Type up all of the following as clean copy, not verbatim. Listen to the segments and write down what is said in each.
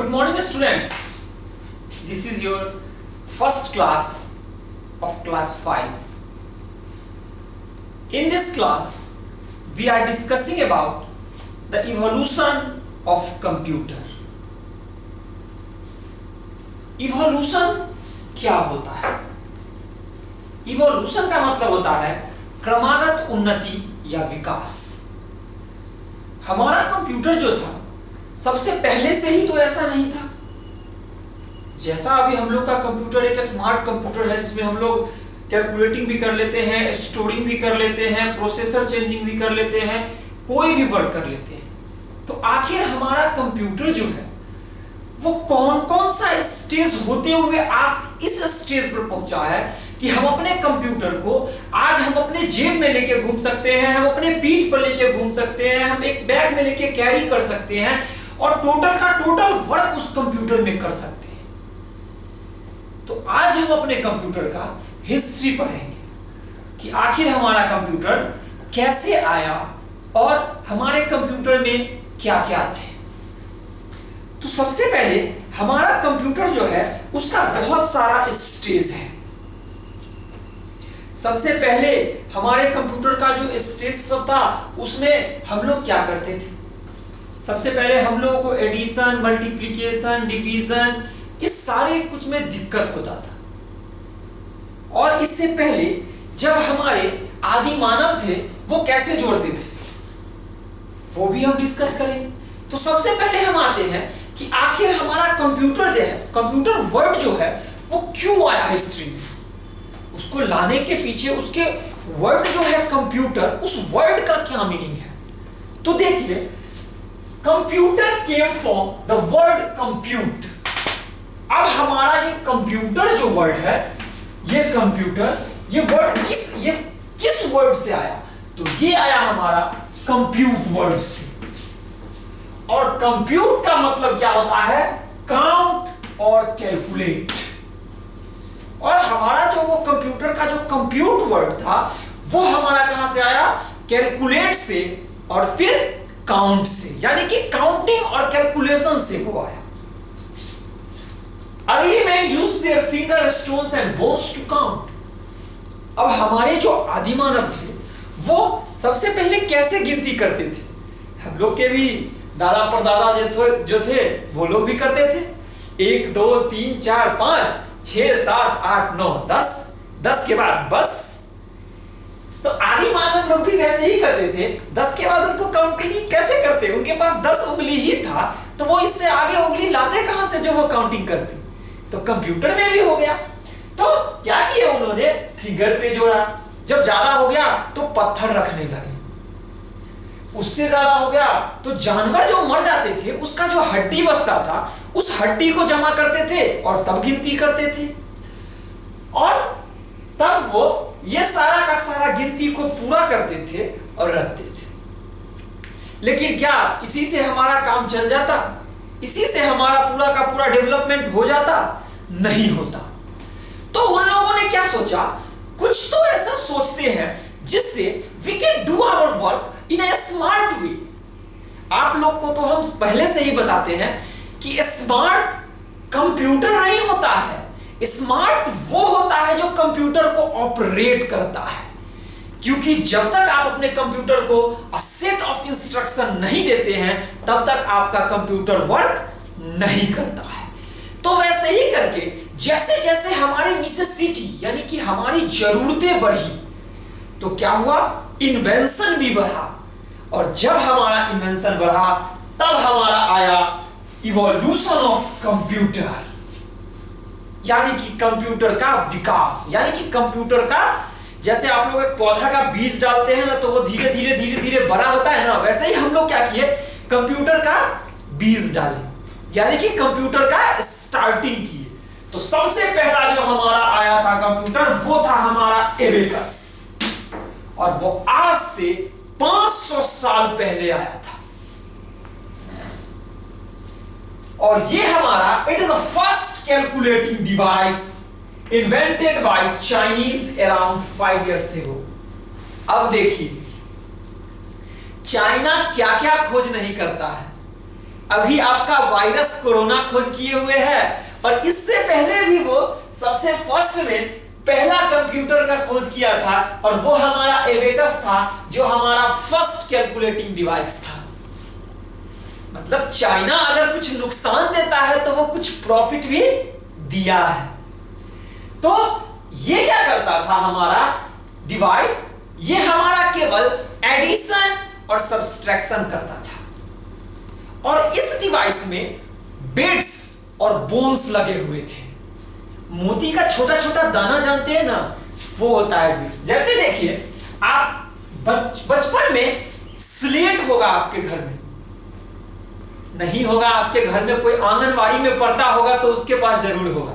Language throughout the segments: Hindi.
Good morning students. This is your first class of class 5. In this class we are discussing about the evolution of computer. Evolution क्या होता है? Evolution का मतलब होता है क्रमागत उन्नति या विकास। हमारा कंप्यूटर जो था सबसे पहले से ही तो ऐसा नहीं था। जैसा अभी हम लोग का कंप्यूटर एक स्मार्ट कंप्यूटर है जिसमें हम लोग कैलकुलेटिंग भी कर लेते हैं, स्टोरिंग भी कर लेते हैं, प्रोसेसर चेंजिंग भी कर लेते हैं, कोई भी वर्क कर लेते हैं। तो आखिर हमारा कंप्यूटर जो है वो कौन कौन सा स्टेज होते हुए आज इस स्टेज पर पहुंचा है कि हम अपने कंप्यूटर को आज हम अपने जेब में लेके घूम सकते हैं, हम अपने पीठ पर लेके घूम सकते हैं, हम एक बैग में लेके कैरी कर सकते हैं और टोटल का टोटल वर्क उस कंप्यूटर में कर सकते हैं। तो आज हम अपने कंप्यूटर का हिस्ट्री पढ़ेंगे कि आखिर हमारा कंप्यूटर कैसे आया और हमारे कंप्यूटर में क्या क्या थे। तो सबसे पहले हमारा कंप्यूटर जो है उसका बहुत सारा स्टेज है। सबसे पहले हमारे कंप्यूटर का जो स्टेज सब था उसमें हम लोग क्या करते थे? सबसे पहले हम लोगों को एडिशन, मल्टीप्लिकेशन, डिवीजन इस सारे कुछ में दिक्कत होता था। और इससे पहले जब हमारे आदि मानव थे वो कैसे जोड़ते थे वो भी हम डिस्कस करेंगे। तो सबसे पहले हम आते हैं कि आखिर हमारा कंप्यूटर जो है, कंप्यूटर वर्ड जो है वो क्यों आया हिस्ट्री में, उसको लाने के पीछे उसके वर्ड जो है कंप्यूटर, उस वर्ड का क्या मीनिंग है। तो देखिए, computer came from the word compute. अब हमारा ये कंप्यूटर जो वर्ड है, ये कंप्यूटर, ये वर्ड किस वर्ड से आया? तो ये आया हमारा कंप्यूट वर्ड से। और कंप्यूट का मतलब क्या होता है? काउंट और कैलकुलेट। और हमारा जो वो कंप्यूटर का जो कंप्यूट वर्ड था वो हमारा कहां से आया? कैलकुलेट से और फिर काउंट से, यानी कि काउंटिंग और कैलकुलेशन से वो आया। Early men used their finger, stones and bones to count. अब हमारे जो आदि मानव थे वो सबसे पहले कैसे गिनती करते थे? हम लोग के भी दादा परदादा जो थे वो लोग भी करते थे। 1 2 3 4 5 6 7 8 9 10 के बाद बस। तो आदि मानव लोग भी वैसे ही करते थे। 10 के बाद उनको काउंटिंग कैसे करते? उनके पास 10 उंगली ही था, तो वो इससे आगे उंगली लाते कहां से जो वो काउंटिंग करते? तो कंप्यूटर में भी हो गया। तो क्या किया उन्होंने? फिंगर पे जोड़ा। जब ज्यादा हो गया तो पत्थर रखने लगे, उससे ज्यादा हो गया तो जानवर जो मर जाते थे उसका जो हड्डी बचता था उस हड्डी को जमा करते थे और तब गिनती करते थे। और तब वो ये सारा का सारा गिनती को पूरा करते थे और रखते थे। लेकिन क्या इसी से हमारा काम चल जाता? इसी से हमारा पूरा का पूरा डेवलपमेंट हो जाता? नहीं होता। तो उन लोगों ने क्या सोचा? कुछ तो ऐसा सोचते हैं जिससे we can do our work in a smart way. आप लोग को तो हम पहले से ही बताते हैं कि स्मार्ट कंप्यूटर नहीं होता है, स्मार्ट वो होता है जो कंप्यूटर को ऑपरेट करता है। क्योंकि जब तक आप अपने कंप्यूटर को अ सेट ऑफ इंस्ट्रक्शन नहीं देते हैं तब तक आपका कंप्यूटर वर्क नहीं करता है। तो वैसे ही करके जैसे जैसे हमारी नेसेसिटी यानी कि हमारी जरूरतें बढ़ी तो क्या हुआ? इन्वेंशन भी बढ़ा। और जब हमारा इन्वेंशन बढ़ा तब हमारा आया इवोल्यूशन ऑफ कंप्यूटर, यानी कि कंप्यूटर का विकास। यानी कि कंप्यूटर का, जैसे आप लोग एक पौधा का बीज डालते हैं ना तो वो धीरे धीरे बड़ा होता है ना, वैसे ही हम लोग क्या किए? कंप्यूटर का बीज डाले, यानी कि कंप्यूटर का स्टार्टिंग किए। तो सबसे पहला जो हमारा आया था कंप्यूटर वो था हमारा एबेकस, और वो आज से 500 साल पहले आया था। और ये हमारा it is the first calculating device invented by Chinese around 5 years ago। अब देखिए चाइना क्या क्या खोज नहीं करता है। अभी आपका वायरस कोरोना खोज किए हुए है, और इससे पहले भी वो सबसे फर्स्ट में पहला कंप्यूटर का खोज किया था, और वो हमारा एबेकस था, जो हमारा फर्स्ट कैलकुलेटिंग डिवाइस था। मतलब चाइना अगर कुछ नुकसान देता है तो वो कुछ प्रॉफिट भी दिया है। तो ये क्या करता था हमारा डिवाइस, ये हमारा केवल एडिशन और सब्सट्रैक्शन करता था, और इस डिवाइस में बिट्स और बोन्स लगे हुए थे। मोती का छोटा छोटा दाना जानते हैं ना, वो होता है बिट्स। जैसे देखिए आप बचपन में स्लेट होगा आपके घर में, नहीं होगा आपके घर में, कोई आंगनवाड़ी में पढ़ता होगा तो उसके पास जरूर होगा।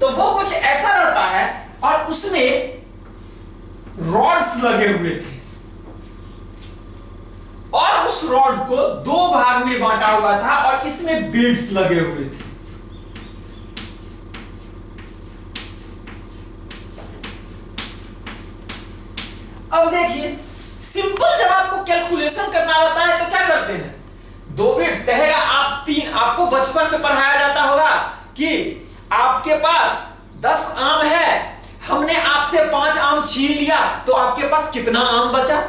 तो वो कुछ ऐसा रहता है और उसमें रॉड्स लगे हुए थे, और उस रॉड को दो भाग में बांटा हुआ था, और इसमें बीड्स लगे हुए थे। अब देखिए सिंपल, जब आपको कैलकुलेशन करना रहता है तो क्या करते हैं, दो बिट्स कहेगा आप तीन, आपको बचपन में पढ़ाया जाता होगा कि आपके पास 10 आम है, हमने आपसे 5 आम छीन लिया, तो आपके पास कितना आम बचा?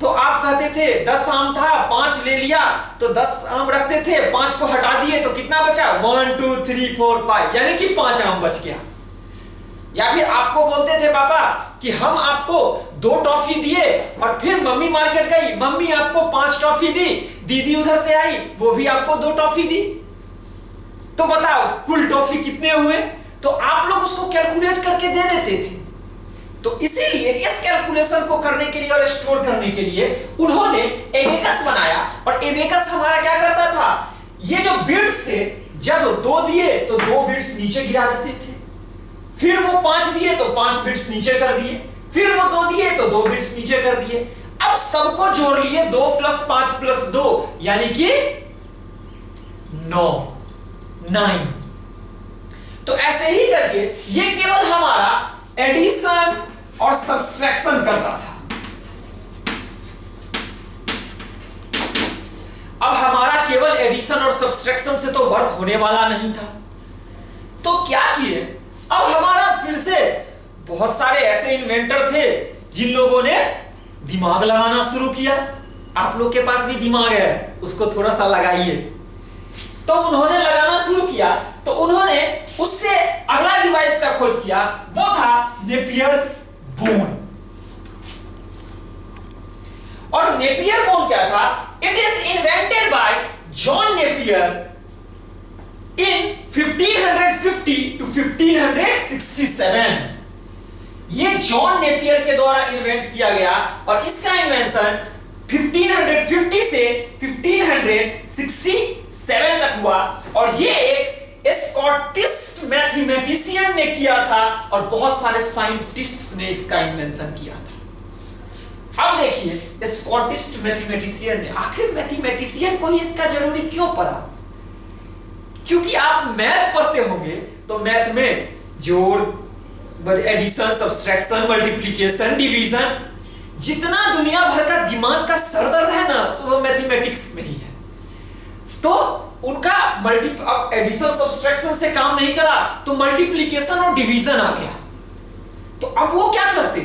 तो आप कहते थे 10 आम था, 5 ले लिया, तो 10 आम रखते थे, 5 को हटा दिए तो कितना बचा? 1 2 3 4 5, यानी कि 5 आम बच गया। या फिर आपको बोलते थे पापा कि हम आपको 2 टॉफी दिए, और फिर मम्मी मार्केट गई, मम्मी आपको 5 टॉफी दी, दीदी उधर से आई, वो भी आपको 2 टॉफी दी, तो बताओ कुल टॉफी कितने हुए? तो आप लोग उसको कैलकुलेट करके दे देते थे। तो इसीलिए इस कैलकुलेशन को करने के लिए और स्टोर करने के लिए उन्होंने एबेकस बनाया, और एबेकस हमारा क्या करता था, ये जो बिट्स थे, जब 2 दिए तो 2 बिट्स नीचे गिरा देते थे, फिर वो 5 दिए तो 5 बिट्स नीचे कर दिए, फिर वो 2 दिए तो 2 बिट्स नीचे कर दिए। अब सबको जोड़ लिए, 2 + 5 + 2 यानी कि 9। तो ऐसे ही करके ये केवल हमारा एडिशन और सब्सट्रैक्शन करता था। अब हमारा केवल एडिशन और सब्सट्रैक्शन से तो वर्क होने वाला नहीं था, तो क्या किए, अब हमारा फिर से बहुत सारे ऐसे इन्वेंटर थे जिन लोगों ने दिमाग लगाना शुरू किया। आप लोग के पास भी दिमाग है, उसको थोड़ा सा लगाइए। तो उन्होंने लगाना शुरू किया, तो उन्होंने उससे अगला डिवाइस का खोज किया, वो था नेपियर बोन। और नेपियर बोन क्या था? It is invented bye John Napier in 1550 to 1567। ये जॉन नेपियर के द्वारा इन्वेंट किया गया, और इसका इन्वेंशन 1550 से 1567 तक हुआ, और ये एक स्कॉटिश मैथमेटिशियन ने किया था, और बहुत सारे साइंटिस्ट्स ने इसका इन्वेंशन किया था। अब देखिए स्कॉटिश मैथमेटिशियन ने, आखिर मैथमेटिशियन को ही इसका जरूरी क्यों पड़ा? क्योंकि आप मैथ पढ़ते होंगे, तो मैथ में जोड़, एडिशन, सब्सट्रैक्शन, मल्टीप्लिकेशन, डिवीजन, जितना दुनिया भर का दिमाग का सरदर्द है ना, वो मैथमेटिक्स में ही है। तो उनका अब एडिशन सब्सट्रैक्शन से काम नहीं चला, तो मल्टीप्लिकेशन और डिवीजन आ गया। तो अब वो क्या करते,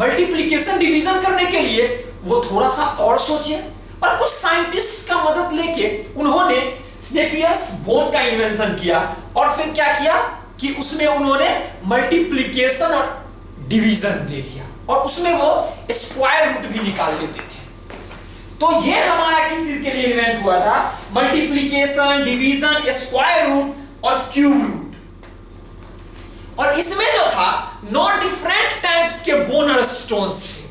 मल्टीप्लिकेशन डिवीजन करने के लिए वो थोड़ा सा और सोचे, और कुछ साइंटिस्ट का मदद लेके उन्होंने नेपियर्स बोन का इन्वेंशन किया, और फिर क्या किया कि उसमें उन्होंने मल्टीप्लिकेशन और डिवीजन ले लिया, और उसमें वो स्क्वायर रूट भी निकाल लेते थे। तो ये हमारा किस चीज के लिए इन्वेंट हुआ था? मल्टीप्लिकेशन, डिवीजन, स्क्वायर रूट और क्यूब रूट। और इसमें जो था 9 डिफरेंट टाइप्स के बोनर स्टोन्स थे।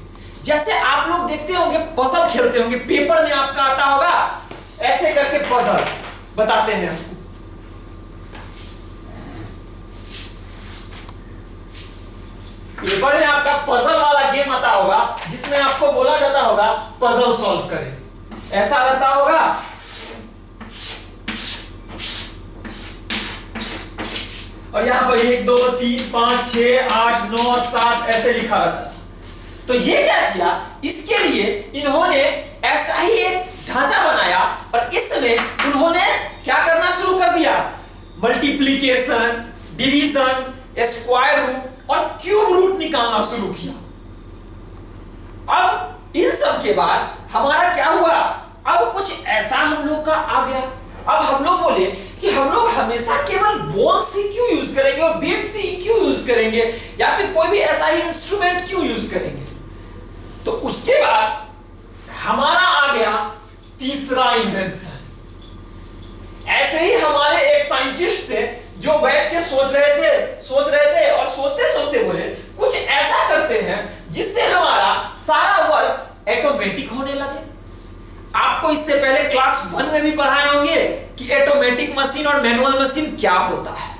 जैसे आप लोग देखते होंगे, पजल खेलते होंगे, पेपर में आपका आता होगा, ऐसे करके पजल बताते हैं हमको। पेपर में आपका पजल वाला गेम आता होगा, जिसमें आपको बोला जाता होगा पजल सॉल्व करें, ऐसा रहता होगा। और यहां पर 1 2 3 5 6 8 9 7 ऐसे लिखा रहता। तो ये क्या किया, इसके लिए इन्होंने ऐसा ही एक ढांचा बनाया और इसमें उन्होंने क्या करना शुरू कर दिया, मल्टीप्लिकेशन, डिवीजन, स्क्वायर रूट और क्यूब रूट निकालना शुरू किया। अब इन सब के बाद हमारा क्या हुआ, अब कुछ ऐसा हम लोग का आ गया। अब हम लोग बोले कि हम लोग हमेशा केवल बोल सी क्यों यूज करेंगे और बीट सी क्यों यूज करेंगे, या फिर कोई भी ऐसा ही इंस्ट्रूमेंट क्यों यूज करेंगे। तो उसके बाद हमारा आ गया तीसरा इन्वेंशन। ऐसे ही हमारे एक साइंटिस्ट थे जो बैठ के सोच रहे थे और सोचते सोचते बोले कुछ ऐसा करते हैं जिससे हमारा सारा वर्क ऑटोमेटिक होने लगे। आपको इससे पहले क्लास 1 में भी पढ़ाए होंगे कि ऑटोमेटिक मशीन और मैनुअल मशीन क्या होता है।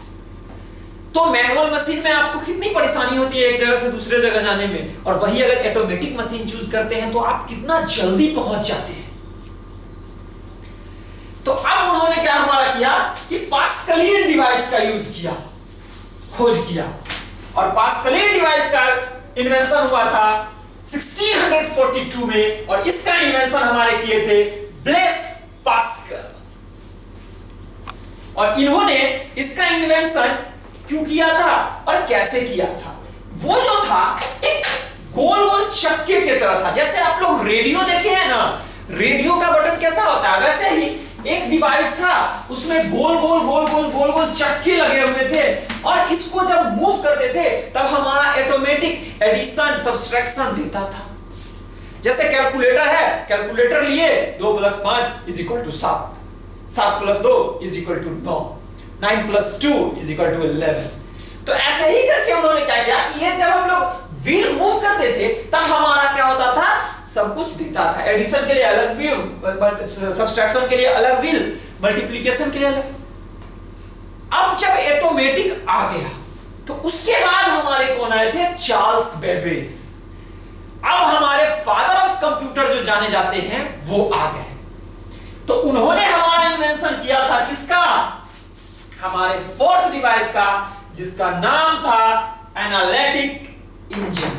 तो मैनुअल मशीन में आपको कितनी परेशानी होती है एक जगह से दूसरे जगह जाने में, और वही अगर ऑटोमेटिक मशीन चूज करते हैं तो आप कितना जल्दी पहुंच जाते हैं। तो अब उन्होंने क्या हमारा किया कि पास्कलियन डिवाइस का यूज किया, खोज किया, और पास्कलियन डिवाइस का इन्वेंशन हुआ था 1642 में, और इसका इन्वेंशन हमारे किए थे ब्लेस पास्कल। और इन्होंने इसका इन्वेंशन क्यों किया था और कैसे किया था, वो जो था एक गोल गोल चक्के की तरह था। जैसे आप लोग रेडियो देखे हैं ना, रेडियो का बटन कैसा होता है, वैसे ही एक डिवाइस था, उसमें गोल गोल गोल गोल गोल गोल चक्के लगे हुए थे, और इसको जब मूव करते थे तब हमारा ऑटोमेटिक एडिशन सब्सट्रैक्शन देता था। जैसे कैलकुलेटर है, कैलकुलेटर लिए 2 + 5 = 7, 7 + 2 = 9, 9 + 2 = 11। तो ऐसे ही करके उन्होंने क्या किया कि ये जब हम लोग व्हील मूव करते थे तब हमारा क्या होता था, सब कुछ दिखता था। एडिशन के लिए अलग व्हील, सब्सट्रैक्शन के लिए अलग व्हील, मल्टीप्लिकेशन के लिए अलग। अब जब ऑटोमेटिक आ गया तो उसके बाद हमारे कौन आए थे, चार्ल्स बेबेज। अब हमारे फादर ऑफ कंप्यूटर जो जाने जाते हैं वो आ गए। तो उन्होंने हमारा इन्वेंशन किया था किसका, हमारे फोर्थ डिवाइस का, जिसका नाम था एनालिटिक इंजन।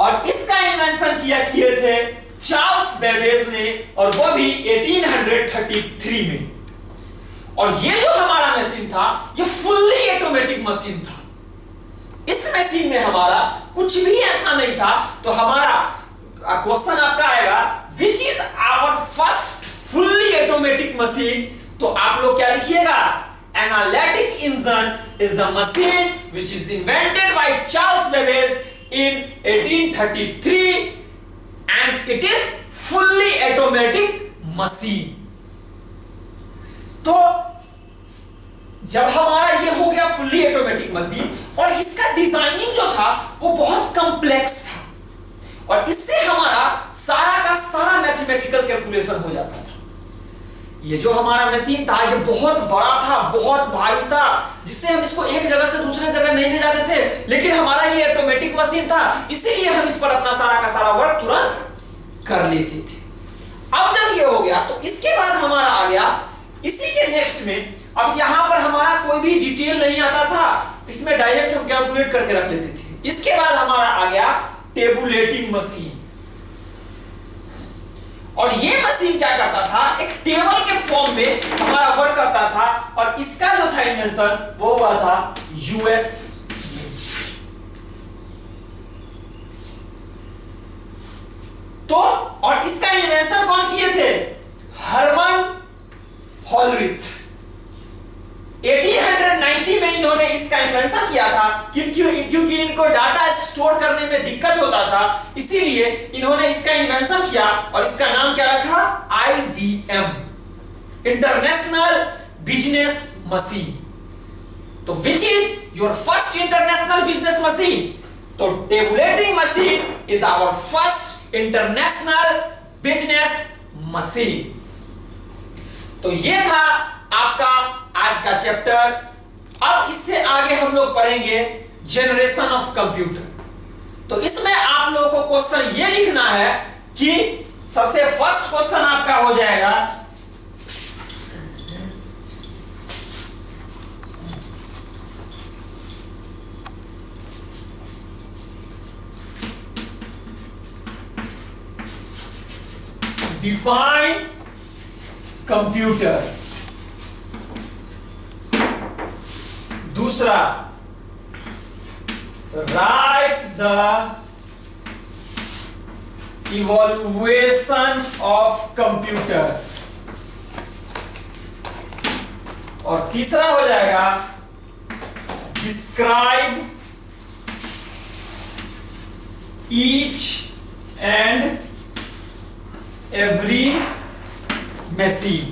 और इसका इन्वेंशन किए थे चार्ल्स बेबेज ने, और वो भी 1833 में। और ये जो हमारा मशीन था ये फुल्ली ऑटोमेटिक मशीन था। इस मशीन में हमारा कुछ भी ऐसा नहीं था। तो हमारा क्वेश्चन आपका आएगा, which is our first fully automatic machine. तो आप लोग क्या लिखिएगा, analytic engine is the machine which is invented by Charles Babbage in 1833 and it is fully automatic machine। तो जब हमारा ये हो गया फुल्ली ऑटोमेटिक मशीन, और इसका डिजाइनिंग जो था वो बहुत कॉम्प्लेक्स था, और इससे हमारा सारा का सारा मैथमेटिकल कैलकुलेशन हो जाता था। ये जो हमारा मशीन था ये बहुत बड़ा था, बहुत भारी था, जिससे हम इसको एक जगह से दूसरे जगह नहीं ले जाते थे। लेकिन हमारा ये ऑटोमेटिक मशीन था, इसीलिए हम इस पर अपना सारा का सारा वर्क तुरंत कर लेते थे। अब जब ये हो गया तो इसके बाद हमारा आ गया इसी के नेक्स्ट में। अब यहां पर हमारा कोई भी डिटेल नहीं आता था, इसमें डायरेक्ट हम कैलकुलेट करके रख लेते थे। इसके बाद हमारा आ गया टेबुलेटिंग मशीन। और ये मशीन क्या करता था, एक टेबल के फॉर्म में हमारा वर्क करता था, और इसका जो था इन्वेंशन वो हुआ था यूएस। तो और इसका इन्वेंशन कौन किए थे, हर्मन हॉलरिथ। 1890 में इन्होंने इसका इन्वेंशन किया था, क्योंकि इनको डाटा स्टोर करने में दिक्कत होता था, इसीलिए इन्होंने इसका इन्वेंशन किया, और इसका नाम क्या रखा, IBM, इंटरनेशनल बिजनेस मशीन। तो which is your first international business machine. तो tabulating machine is our first international business machine. तो ये था आपका आज का चैप्टर। अब इससे आगे हम लोग पढ़ेंगे जनरेशन ऑफ कंप्यूटर। तो इसमें आप लोगों को क्वेश्चन ये लिखना है कि सबसे फर्स्ट क्वेश्चन आपका हो जाएगा, डिफाइन कंप्यूटर। दूसरा, right the evolution of computer. और तीसरा हो जाएगा describe each and every machine.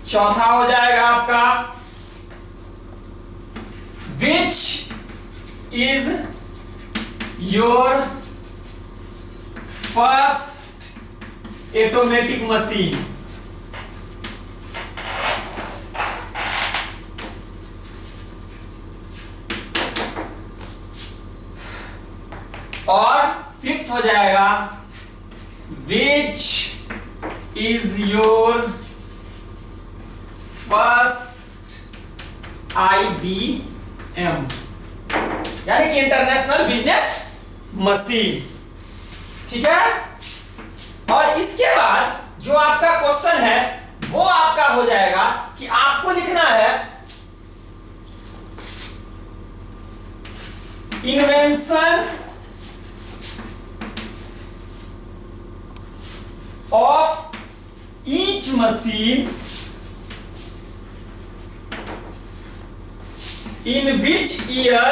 चौथा हो जाएगा आपका विच is your first automatic machine. और फिफ्थ हो जाएगा विच इज योर फर्स्ट IBM, यानी कि इंटरनेशनल बिजनेस मशीन। ठीक है। और इसके बाद जो आपका क्वेश्चन है वो आपका हो जाएगा कि आपको लिखना है invention of each machine in which year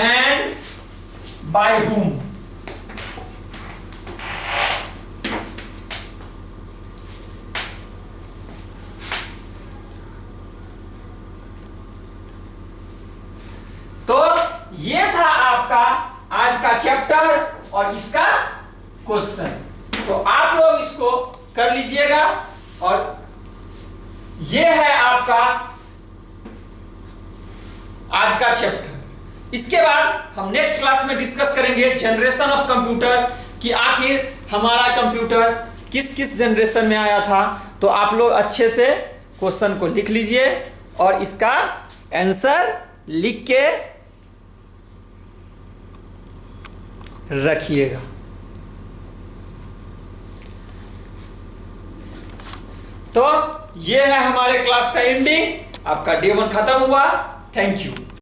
and by whom। तो ये था आपका आज का चैप्टर और इसका क्वेश्चन। तो आप लोग इसको कर लीजिएगा। और ये है आपका आज का चैप्टर। इसके बाद हम नेक्स्ट क्लास में डिस्कस करेंगे जनरेशन ऑफ कंप्यूटर, कि आखिर हमारा कंप्यूटर किस किस जनरेशन में आया था। तो आप लोग अच्छे से क्वेश्चन को लिख लीजिए और इसका आंसर लिख के रखिएगा। तो ये है हमारे क्लास का एंडिंग। आपका डे 1 खत्म हुआ। Thank you.